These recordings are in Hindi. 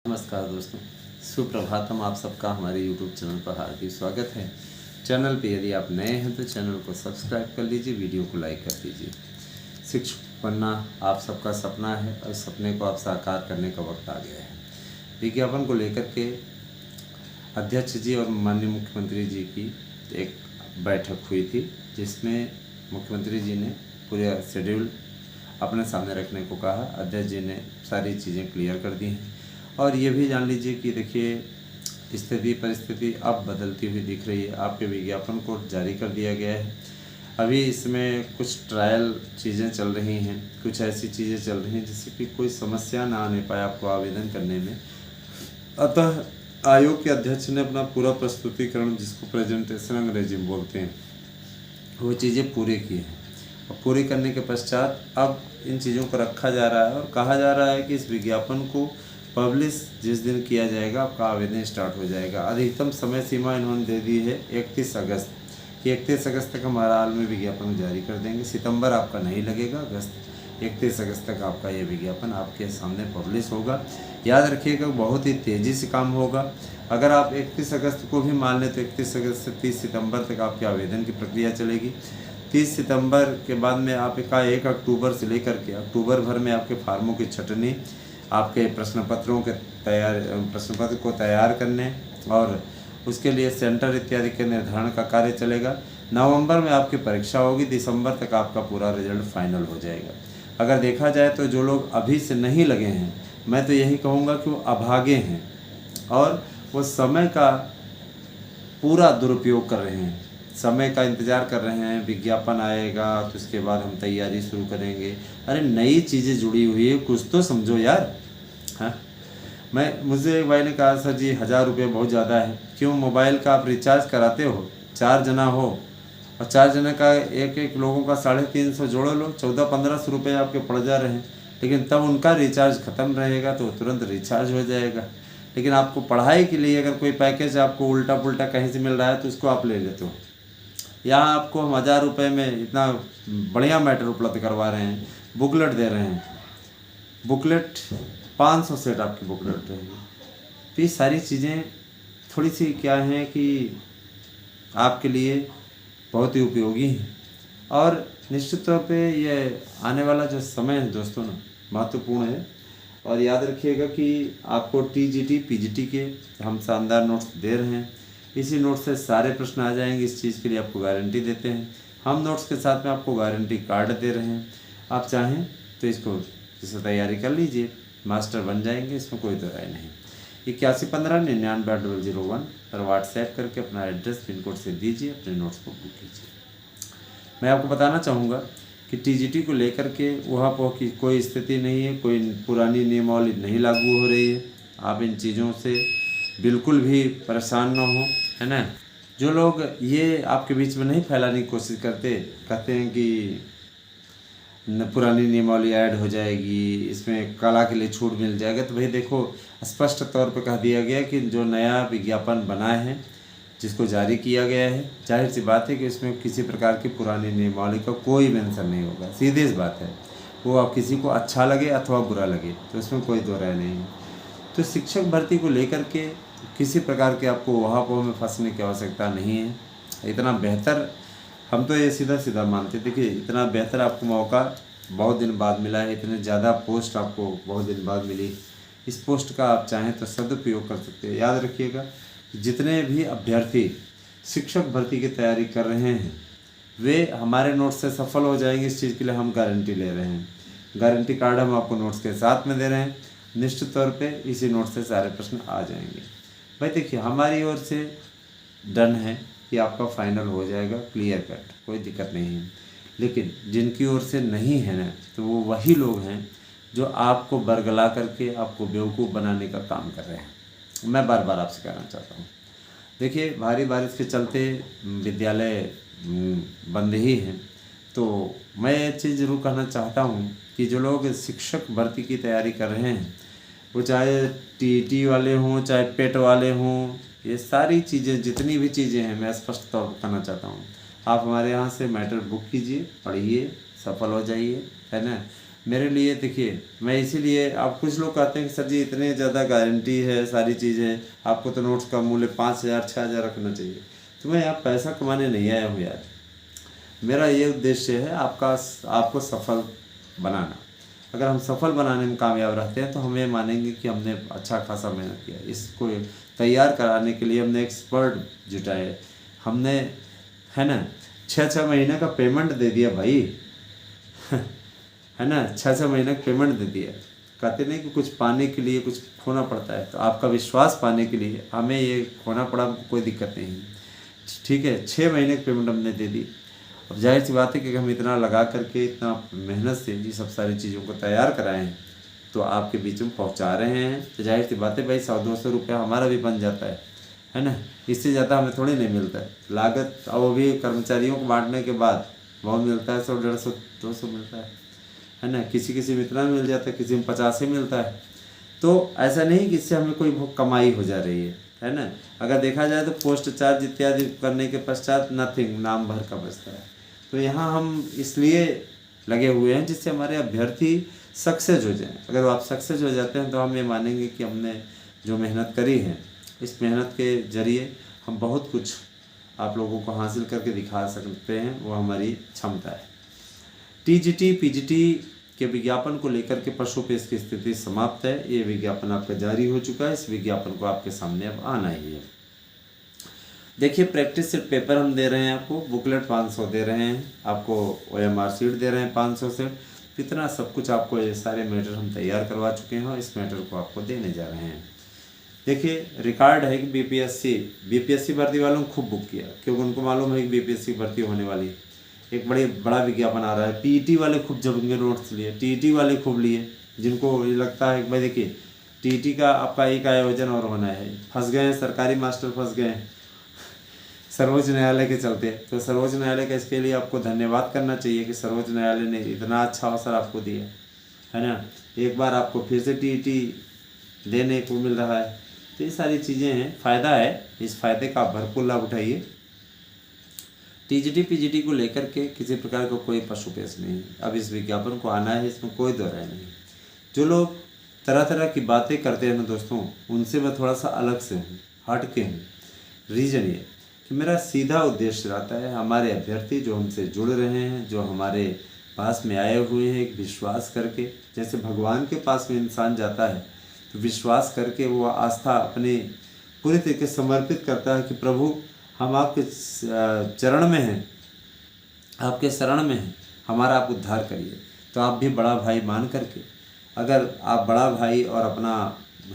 नमस्कार दोस्तों, सुप्रभातम। आप सबका हमारे YouTube चैनल पर हार्दिक स्वागत है। चैनल पे यदि आप नए हैं तो चैनल को सब्सक्राइब कर लीजिए, वीडियो को लाइक कर दीजिए। शिक्षक बनना आप सबका सपना है और सपने को आप साकार करने का वक्त आ गया है। विज्ञापन को लेकर के अध्यक्ष जी और माननीय मुख्यमंत्री जी की एक बैठक हुई थी, जिसमें मुख्यमंत्री जी ने पूरा शेड्यूल अपने सामने रखने को कहा। अध्यक्ष जी ने सारी चीज़ें क्लियर कर दी हैं और ये भी जान लीजिए कि देखिए स्थिति परिस्थिति अब बदलती हुई दिख रही है। आपके विज्ञापन को जारी कर दिया गया है। अभी इसमें कुछ ट्रायल चीज़ें चल रही हैं, कुछ ऐसी चीज़ें चल रही हैं जिससे कि कोई समस्या ना आने पाए आपको आवेदन करने में। अतः आयोग के अध्यक्ष ने अपना पूरा प्रस्तुतिकरण, जिसको प्रेजेंटेशन अंग्रेजी में बोलते हैं, वो चीज़ें पूरी की हैं। और पूरी करने के पश्चात अब इन चीज़ों को रखा जा रहा है और कहा जा रहा है कि इस विज्ञापन को पब्लिश जिस दिन किया जाएगा आपका आवेदन स्टार्ट हो जाएगा। अधिकतम समय सीमा इन्होंने दे दी है 31 अगस्त कि 31 अगस्त तक हम हर हाल में विज्ञापन जारी कर देंगे। सितंबर आपका नहीं लगेगा, अगस्त 31 अगस्त तक आपका ये विज्ञापन आपके सामने पब्लिश होगा। याद रखिएगा, बहुत ही तेज़ी से काम होगा। अगर आप 31 अगस्त को भी मान लें तो 31 अगस्त से 30 सितंबर तक आपके आवेदन की प्रक्रिया चलेगी। 30 सितंबर के बाद में आपका 1 अक्टूबर से लेकर के अक्टूबर भर में आपके फार्मों की छटनी, आपके प्रश्न पत्र को तैयार करने और उसके लिए सेंटर इत्यादि के निर्धारण का कार्य चलेगा। नवंबर में आपकी परीक्षा होगी, दिसंबर तक आपका पूरा रिजल्ट फाइनल हो जाएगा। अगर देखा जाए तो जो लोग अभी से नहीं लगे हैं, मैं तो यही कहूँगा कि वो अभागे हैं और वो समय का पूरा दुरुपयोग कर रहे हैं, समय का इंतज़ार कर रहे हैं। विज्ञापन आएगा तो उसके बाद हम तैयारी शुरू करेंगे। अरे नई चीज़ें जुड़ी हुई है, कुछ तो समझो यार। हाँ, मुझे एक भाई ने कहा, सर जी 1000 रुपये बहुत ज़्यादा है। क्यों? मोबाइल का आप रिचार्ज कराते हो, 4 जना हो और 4 जने का एक लोगों का 350 जोड़ लो, 1400-1500 रुपये आपके पड़ जा रहे हैं। लेकिन तब उनका रिचार्ज ख़त्म रहेगा तो तुरंत रिचार्ज हो जाएगा। लेकिन आपको पढ़ाई के लिए अगर कोई पैकेज आपको उल्टा पुल्टा कहीं से मिल रहा है तो उसको आप ले लेते हो। यहाँ आपको हम 1000 रुपये में इतना बढ़िया मैटर उपलब्ध करवा रहे हैं, बुकलेट दे रहे हैं। बुकलेट 500 सेट आपकी बुकलेट रहेगी। तो ये सारी चीज़ें थोड़ी सी क्या हैं कि आपके लिए बहुत ही उपयोगी हैं और निश्चित तौर पे ये आने वाला जो समय है दोस्तों ना, महत्वपूर्ण है। और याद रखिएगा कि आपको टीजीटी पीजीटी के हम शानदार नोट्स दे रहे हैं। इसी नोट से सारे प्रश्न आ जाएंगे, इस चीज़ के लिए आपको गारंटी देते हैं। हम नोट्स के साथ में आपको गारंटी कार्ड दे रहे हैं। आप चाहें तो इसको जैसे तैयारी कर लीजिए, मास्टर बन जाएंगे, इसमें कोई दो राय नहीं। 8115-99-801 पर व्हाट्सएप करके अपना एड्रेस पिन कोड से दीजिए, अपने नोट्स को बुक कीजिए। मैं आपको बताना चाहूँगा कि टीजीटी को लेकर के वहाँ की कोई स्थिति नहीं है, कोई पुरानी नियमावली नहीं लागू हो रही है। आप इन चीज़ों से बिल्कुल भी परेशान ना हो, है ना। जो लोग ये आपके बीच में नहीं फैलाने की कोशिश करते, कहते हैं कि पुरानी नियमावली ऐड हो जाएगी, इसमें कला के लिए छूट मिल जाएगा, तो भाई देखो, स्पष्ट तौर पे कह दिया गया कि जो नया विज्ञापन बना है, जिसको जारी किया गया है, जाहिर सी बात है कि इसमें किसी प्रकार की पुरानी नियमावली का कोई मेंशन नहीं होगा। सीधी सी बात है, वो अब किसी को अच्छा लगे अथवा बुरा लगे तो इसमें कोई दो राय नहीं है। तो शिक्षक भर्ती को लेकर के किसी प्रकार के आपको वहाँ में फंसने की आवश्यकता नहीं है। इतना बेहतर, हम तो ये सीधा सीधा मानते थे कि इतना बेहतर आपको मौका बहुत दिन बाद मिला है, इतने ज़्यादा पोस्ट आपको बहुत दिन बाद मिली। इस पोस्ट का आप चाहें तो सदुपयोग कर सकते हैं। याद रखिएगा, जितने भी अभ्यर्थी शिक्षक भर्ती की तैयारी कर रहे हैं वे हमारे नोट्स से सफल हो जाएंगे, इस चीज़ के लिए हम गारंटी ले रहे हैं। गारंटी कार्ड हम आपको नोट्स के साथ में दे रहे हैं। निश्चित तौर पे इसी नोट से सारे प्रश्न आ जाएंगे। भाई देखिए, हमारी ओर से डन है कि आपका फाइनल हो जाएगा, क्लियर कट, कोई दिक्कत नहीं है। लेकिन जिनकी ओर से नहीं है ना, तो वो वही लोग हैं जो आपको बरगला करके आपको बेवकूफ़ बनाने का काम कर रहे हैं। मैं बार बार आपसे कहना चाहता हूँ, देखिए भारी बारिश के चलते विद्यालय बंद ही हैं, तो मैं ये चीज़ ज़रूर कहना चाहता हूँ कि जो लोग शिक्षक भर्ती की तैयारी कर रहे हैं, वो चाहे टीईटी वाले हों, चाहे पेट वाले हों, ये सारी चीज़ें, जितनी भी चीज़ें हैं, मैं स्पष्ट तौर पर कहना चाहता हूँ, आप हमारे यहाँ से मैटर बुक कीजिए, पढ़िए, सफल हो जाइए, है ना। मेरे लिए देखिए, मैं इसीलिए, आप कुछ लोग कहते हैं कि सर जी इतने ज़्यादा गारंटी है सारी चीज़ें, आपको तो नोट्स का मूल्य 5,000 6,000 रखना चाहिए। तो मैं यहाँ पैसा कमाने नहीं आया हूँ यार, मेरा ये उद्देश्य है आपको सफल बनाना। अगर हम सफल बनाने में कामयाब रहते हैं तो हमें मानेंगे कि हमने अच्छा खासा मेहनत किया। इसको तैयार कराने के लिए हमने एक्सपर्ट जुटाए, हमने, है ना, 6-6 महीने का पेमेंट दे दिया भाई है ना, 6-6 महीने का पेमेंट दे दिया। कहते नहीं कि कुछ पाने के लिए कुछ खोना पड़ता है, तो आपका विश्वास पाने के लिए हमें ये खोना पड़ा, कोई दिक्कत नहीं। ठीक है, 6 महीने की पेमेंट हमने दे दी। अब जाहिर सी बात है कि हम इतना लगा करके, इतना मेहनत से ये सब सारी चीज़ों को तैयार कराए हैं, तो आपके बीच में पहुंचा रहे हैं, तो जाहिर सी बात है भाई 100-200 रुपया हमारा भी बन जाता है ना। इससे ज़्यादा हमें थोड़ी नहीं मिलता है लागत, और वो भी कर्मचारियों को बांटने के बाद बहुत मिलता है, 100-150-200 मिलता है ना। किसी में इतना मिल जाता है, किसी में 50 ही मिलता है। तो ऐसा नहीं कि इससे हमें कोई कमाई हो जा रही है ना। अगर देखा जाए तो पोस्ट चार्ज इत्यादि करने के पश्चात नथिंग, नाम भर का बचता है। तो यहाँ हम इसलिए लगे हुए हैं जिससे हमारे अभ्यर्थी सक्सेस हो जाएं। अगर आप सक्सेस हो जाते हैं तो हम ये मानेंगे कि हमने जो मेहनत करी है, इस मेहनत के जरिए हम बहुत कुछ आप लोगों को हासिल करके दिखा सकते हैं, वो हमारी क्षमता है। टीजीटी पीजीटी के विज्ञापन को लेकर के पशु पेश की स्थिति समाप्त है। ये विज्ञापन आपका जारी हो चुका है, इस विज्ञापन को आपके सामने अब आना ही है। देखिए, प्रैक्टिस सेट पेपर हम दे रहे हैं आपको, बुकलेट 500 दे रहे हैं आपको, OMR सीट दे रहे हैं 500 सेट। इतना सब कुछ आपको, ये सारे मैटर हम तैयार करवा चुके हैं और इस मैटर को आपको देने जा रहे हैं। देखिए, रिकॉर्ड है कि बीपीएससी भर्ती वालों ने खूब बुक किया, क्योंकि उनको मालूम है कि बीपीएससी भर्ती होने वाली है। एक बड़ा विज्ञापन आ रहा है। पीईटी वाले खूब जमेंगे नोट्स लिए, टीईटी वाले खूब लिए, जिनको ये लगता है कि भाई देखिए टीईटी का आपका एक आयोजन और होना है, फंस गए हैं, सरकारी मास्टर फंस गए हैं सर्वोच्च न्यायालय के चलते। तो सर्वोच्च न्यायालय का इसके लिए आपको धन्यवाद करना चाहिए कि सर्वोच्च न्यायालय ने इतना अच्छा अवसर आपको दिया, है ना। एक बार आपको फिर से टीईटी देने को मिल रहा है। तो ये सारी चीज़ें हैं, फ़ायदा है, इस फ़ायदे का भरपूर लाभ उठाइए। टीजीटी पीजीटी को लेकर के किसी प्रकार का कोई पशुपेश नहीं है। अब इस विज्ञापन को आना है, इसमें कोई दो राय नहीं। जो लोग तरह तरह की बातें करते हैं ना दोस्तों, उनसे मैं थोड़ा सा अलग से हूँ, हट के हूँ। रीज़न ये कि मेरा सीधा उद्देश्य रहता है, हमारे अभ्यर्थी जो हमसे जुड़ रहे हैं, जो हमारे पास में आए हुए हैं एक विश्वास करके, जैसे भगवान के पास में इंसान जाता है तो विश्वास करके वो आस्था अपने पूरी तरीके से समर्पित करता है कि प्रभु हम आपके चरण में हैं, आपके शरण में हैं, हमारा आप उद्धार करिए। तो आप भी बड़ा भाई मान करके, अगर आप बड़ा भाई और अपना,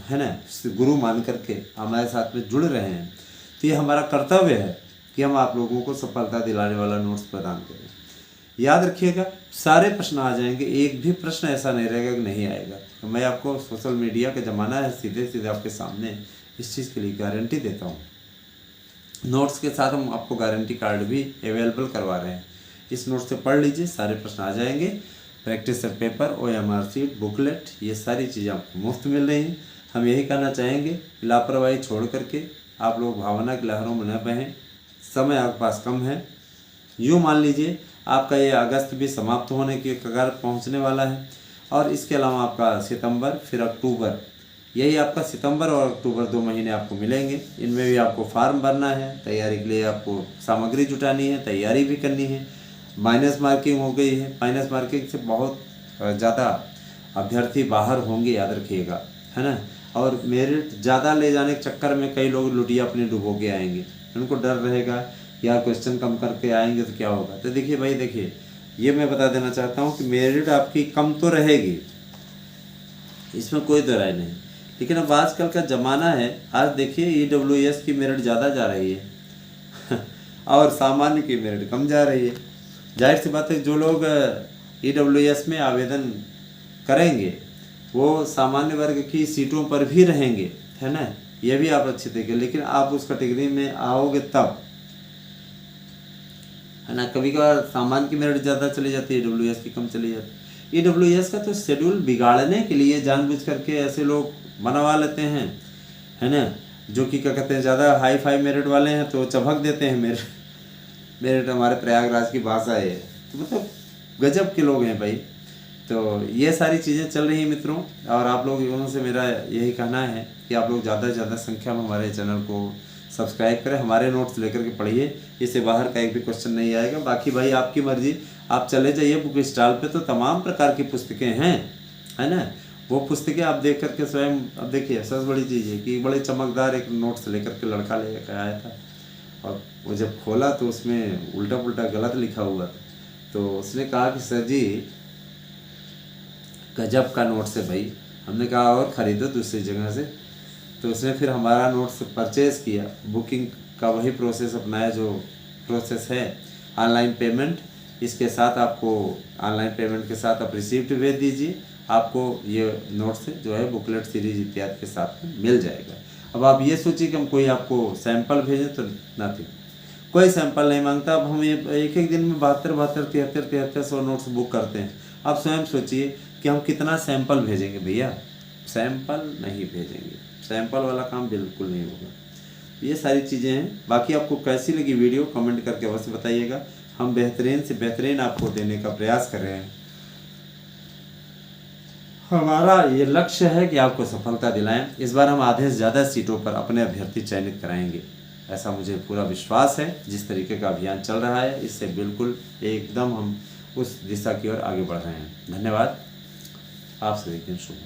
है ना, गुरु मान करके हमारे साथ में जुड़ रहे हैं, तो ये हमारा कर्तव्य है कि हम आप लोगों को सफलता दिलाने वाला नोट्स प्रदान करें। याद रखिएगा, सारे प्रश्न आ जाएंगे, एक भी प्रश्न ऐसा नहीं रहेगा कि नहीं आएगा। तो मैं आपको, सोशल मीडिया का ज़माना है, सीधे सीधे आपके सामने इस चीज़ के लिए गारंटी देता हूँ। नोट्स के साथ हम आपको गारंटी कार्ड भी अवेलेबल करवा रहे हैं। इस नोट से पढ़ लीजिए, सारे प्रश्न आ जाएंगे। Practice set paper, OMR seat, booklet, ये सारी चीज़ें आपको मुफ्त मिल रही हैं। हम यही कहना चाहेंगे, लापरवाही छोड़ करके आप लोग भावना की लहरों में न बहें। समय आपके पास कम है। यूँ मान लीजिए आपका ये अगस्त भी समाप्त होने के कगार पहुँचने वाला है, और इसके अलावा आपका सितंबर, फिर अक्टूबर, यही आपका सितंबर और अक्टूबर 2 महीने आपको मिलेंगे। इनमें भी आपको फार्म भरना है, तैयारी के लिए आपको सामग्री जुटानी है, तैयारी भी करनी है। माइनस मार्किंग हो गई है, माइनस मार्किंग से बहुत ज़्यादा अभ्यर्थी बाहर होंगे, याद रखिएगा, है ना। और मेरिट ज़्यादा ले जाने के चक्कर में कई लोग लुटिया अपनी डुबो के आएंगे। उनको डर रहेगा यार क्वेश्चन कम करके आएंगे तो क्या होगा। तो देखिए भाई, देखिए ये मैं बता देना चाहता हूँ कि मेरिट आपकी कम तो रहेगी, इसमें कोई दो राय नहीं, लेकिन अब आजकल का ज़माना है। आज देखिए EWS की मेरिट ज़्यादा जा रही है और सामान्य की मेरिट कम जा रही है। जाहिर सी बात है, जो लोग EWS में आवेदन करेंगे वो सामान्य वर्ग की सीटों पर भी रहेंगे, है ना। ये भी आप अच्छे देखें, लेकिन आप उस कैटेगरी में आओगे तब, है ना। कभी कभार सामान्य की मेरिट ज़्यादा चली जाती है, EWS की कम चली जाती है। EWS का तो शेड्यूल बिगाड़ने के लिए जानबूझ करके ऐसे लोग बनवा लेते हैं, है ना, जो कि क्या कहते हैं, ज़्यादा हाई फाई मेरिट वाले हैं तो चभक देते हैं मेरिट हमारे प्रयागराज की भाषा है। तो मतलब गजब के लोग हैं भाई। तो ये सारी चीज़ें चल रही हैं मित्रों, और आप लोगों से मेरा यही कहना है कि आप लोग ज़्यादा से ज़्यादा संख्या में हमारे चैनल को सब्सक्राइब करें, हमारे नोट्स लेकर के पढ़िए, इससे बाहर का एक भी क्वेश्चन नहीं आएगा। बाकी भाई आपकी मर्जी, आप चले जाइए बुक स्टॉल पे, तो तमाम प्रकार की पुस्तकें हैं, है ना। वो पुस्तकें आप देख करके स्वयं, अब देखिए सबसे बड़ी चीज़ है कि बड़े चमकदार एक नोट्स लेकर के लड़का लेकर आया था, और वो जब खोला तो उसमें उल्टा पुल्टा गलत लिखा हुआ था। तो उसने कहा कि सर जी गजब का नोट्स है भाई। हमने कहा और ख़रीदो दूसरी जगह से। तो उसने फिर हमारा नोट्स परचेज़ किया, बुकिंग का वही प्रोसेस अपनाया जो प्रोसेस है, ऑनलाइन पेमेंट। इसके साथ आपको ऑनलाइन पेमेंट के साथ आप रिसिप्ट भेज दीजिए, आपको ये नोट्स जो है बुकलेट सीरीज इत्यादि के साथ में मिल जाएगा। अब आप ये सोचिए कि हम कोई आपको सैंपल भेजें, तो नथिंग, कोई सैंपल नहीं मांगता। अब हम ये एक एक दिन में 72-73-73 नोट्स बुक करते हैं। आप स्वयं सोचिए कि हम कितना सैंपल भेजेंगे भैया, सैंपल नहीं भेजेंगे, सैंपल वाला काम बिल्कुल नहीं होगा। ये सारी चीज़ें हैं। बाकी आपको कैसी लगी वीडियो कमेंट करके अवश्य बताइएगा। हम बेहतरीन से बेहतरीन आपको देने का प्रयास कर रहे हैं। हमारा ये लक्ष्य है कि आपको सफलता दिलाएं। इस बार हम आधे से ज़्यादा सीटों पर अपने अभ्यर्थी चयनित कराएंगे, ऐसा मुझे पूरा विश्वास है। जिस तरीके का अभियान चल रहा है, इससे बिल्कुल एकदम हम उस दिशा की ओर आगे बढ़ रहे हैं। धन्यवाद। आप सभी दिन शुभ।